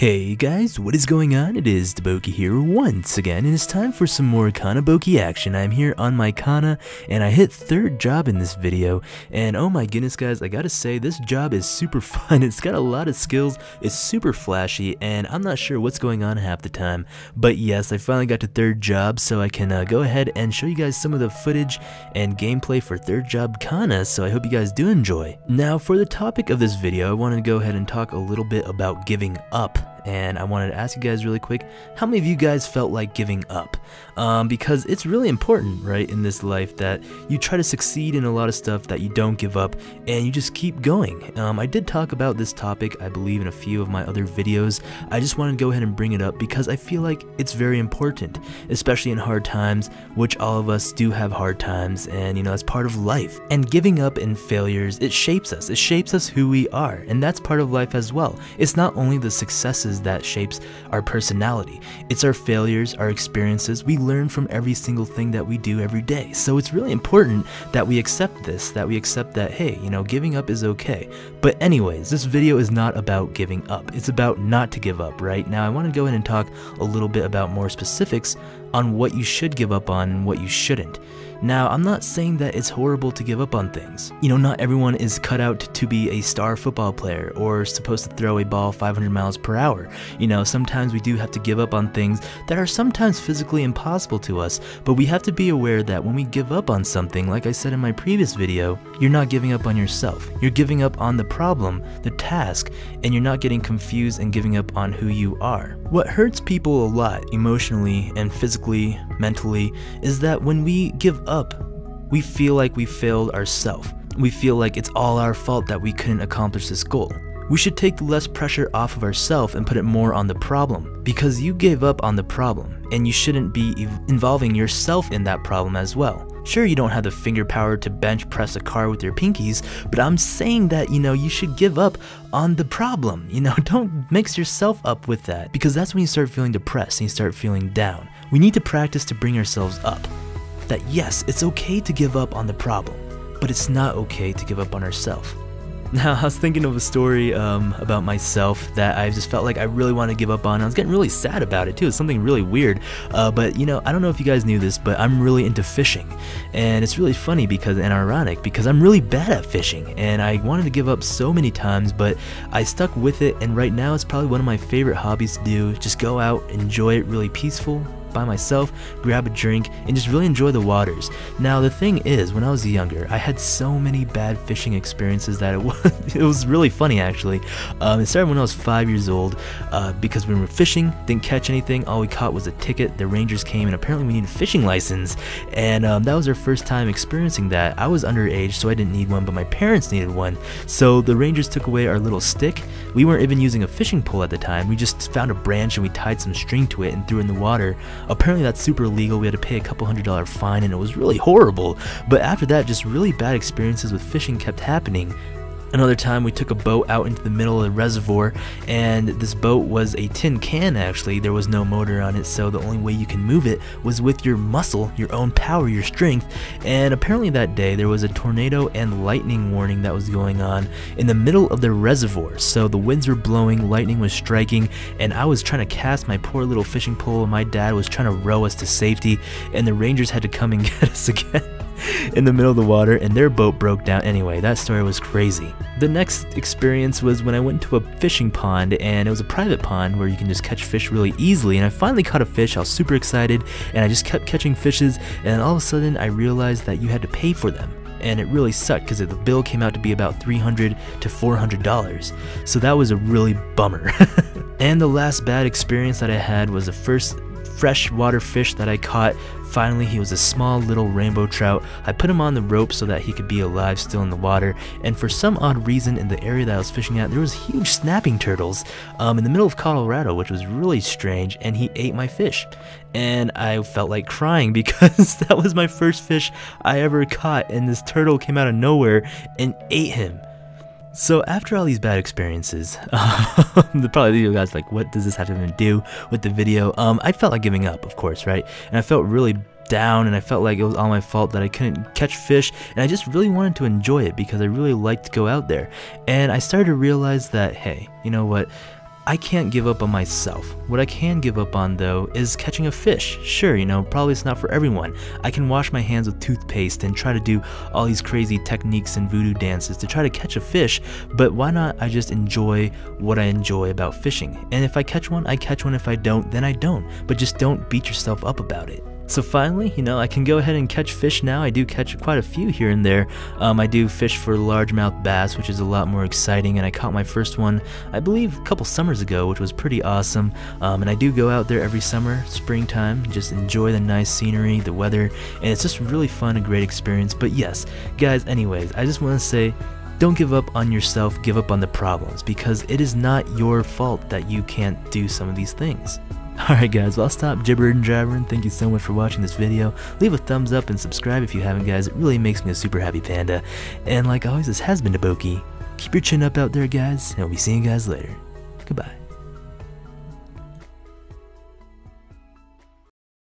Hey guys, what is going on? It is DaBoki here once again, and it's time for some more Kanna action. I'm here on my Kanna, and I hit third job in this video, and oh my goodness guys, I gotta say, this job is super fun. It's got a lot of skills, it's super flashy, and I'm not sure what's going on half the time, but yes, I finally got to third job, so I can go ahead and show you guys some of the footage and gameplay for third job Kanna, so I hope you guys do enjoy. Now, for the topic of this video, I wanted to go ahead and talk a little bit about giving up. And I wanted to ask you guys really quick, how many of you guys felt like giving up? Because it's really important, right, in this life that you try to succeed in a lot of stuff, that you don't give up, and you just keep going. I did talk about this topic, I believe, in a few of my other videos. I just wanted to go ahead and bring it up because I feel like it's very important, especially in hard times, which all of us do have hard times, and you know, that's part of life. And giving up and failures, it shapes us who we are, and that's part of life as well. It's not only the successes that shapes our personality, it's our failures, our experiences. We learn from every single thing that we do every day, so it's really important that we accept this, that we accept that, hey, you know, giving up is okay. But anyways, this video is not about giving up, it's about not to give up. Right now I want to go ahead and talk a little bit about more specifics on what you should give up on and what you shouldn't. Now, I'm not saying that it's horrible to give up on things. You know, not everyone is cut out to be a star football player or supposed to throw a ball 500 miles per hour. You know, sometimes we do have to give up on things that are sometimes physically impossible to us, but we have to be aware that when we give up on something, like I said in my previous video, you're not giving up on yourself. You're giving up on the problem, the task, and you're not getting confused and giving up on who you are. What hurts people a lot, emotionally and physically, mentally, is that when we give up, we feel like we failed ourselves. We feel like it's all our fault that we couldn't accomplish this goal. We should take less pressure off of ourselves and put it more on the problem, because you gave up on the problem, and you shouldn't be involving yourself in that problem as well. Sure, you don't have the finger power to bench press a car with your pinkies, but I'm saying that, you know, you should give up on the problem. You know, don't mix yourself up with that, because that's when you start feeling depressed and you start feeling down. We need to practice to bring ourselves up. That yes, it's okay to give up on the problem, but it's not okay to give up on ourselves. Now, I was thinking of a story about myself that I just felt like I really wanted to give up on. I was getting really sad about it too. It's something really weird. But you know, I don't know if you guys knew this, but I'm really into fishing. And it's really funny and ironic because I'm really bad at fishing. And I wanted to give up so many times, but I stuck with it. And right now it's probably one of my favorite hobbies to do. Just go out, enjoy it, really peaceful by myself, grab a drink, and just really enjoy the waters. Now the thing is, when I was younger, I had so many bad fishing experiences that it was really funny actually. It started when I was 5 years old because when we were fishing, didn't catch anything, all we caught was a ticket. The rangers came and apparently we needed a fishing license, and that was our first time experiencing that. I was underage, so I didn't need one, but my parents needed one, so the rangers took away our little stick. We weren't even using a fishing pole at the time. We just found a branch and we tied some string to it and threw it in the water. Apparently that's super illegal. We had to pay a couple $100 fine, and it was really horrible. But after that, just really bad experiences with fishing kept happening. Another time we took a boat out into the middle of the reservoir, and this boat was a tin can actually. There was no motor on it, so the only way you can move it was with your muscle, your own power, your strength. And apparently that day there was a tornado and lightning warning that was going on in the middle of the reservoir. So the winds were blowing, lightning was striking, and I was trying to cast my poor little fishing pole, and my dad was trying to row us to safety, and the rangers had to come and get us again in the middle of the water, and their boat broke down. Anyway, that story was crazy. The next experience was when I went to a fishing pond, and it was a private pond where you can just catch fish really easily, and I finally caught a fish. I was super excited, and I just kept catching fishes, and all of a sudden I realized that you had to pay for them. And it really sucked because the bill came out to be about $300 to $400, so that was a really bummer. And the last bad experience that I had was the first freshwater fish that I caught. Finally, he was a small little rainbow trout. I put him on the rope so that he could be alive still in the water, and for some odd reason in the area that I was fishing at, there was huge snapping turtles in the middle of Colorado, which was really strange, and he ate my fish. And I felt like crying because that was my first fish I ever caught, and this turtle came out of nowhere and ate him. So after all these bad experiences, probably you guys like, what does this have to do with the video? I felt like giving up, of course, right? And I felt really down, and I felt like it was all my fault that I couldn't catch fish, and I just really wanted to enjoy it because I really liked to go out there. And I started to realize that, hey, you know what? I can't give up on myself. What I can give up on though is catching a fish. Sure, you know, probably it's not for everyone. I can wash my hands with toothpaste and try to do all these crazy techniques and voodoo dances to try to catch a fish, but why not I just enjoy what I enjoy about fishing? And if I catch one, I catch one. If I don't, then I don't. But just don't beat yourself up about it. So finally, you know, I can go ahead and catch fish now. I do catch quite a few here and there. I do fish for largemouth bass, which is a lot more exciting, and I caught my first one, I believe, a couple summers ago, which was pretty awesome. And I do go out there every summer, springtime, just enjoy the nice scenery, the weather, and it's just really fun, a great experience. But yes, guys, anyways, I just want to say, don't give up on yourself, give up on the problems, because it is not your fault that you can't do some of these things. Alright guys, well, I'll stop gibbering and jabbering. Thank you so much for watching this video. Leave a thumbs up and subscribe if you haven't, guys. It really makes me a super happy panda. And like always, this has been DaBoki. Keep your chin up out there, guys, and we'll be seeing you guys later. Goodbye.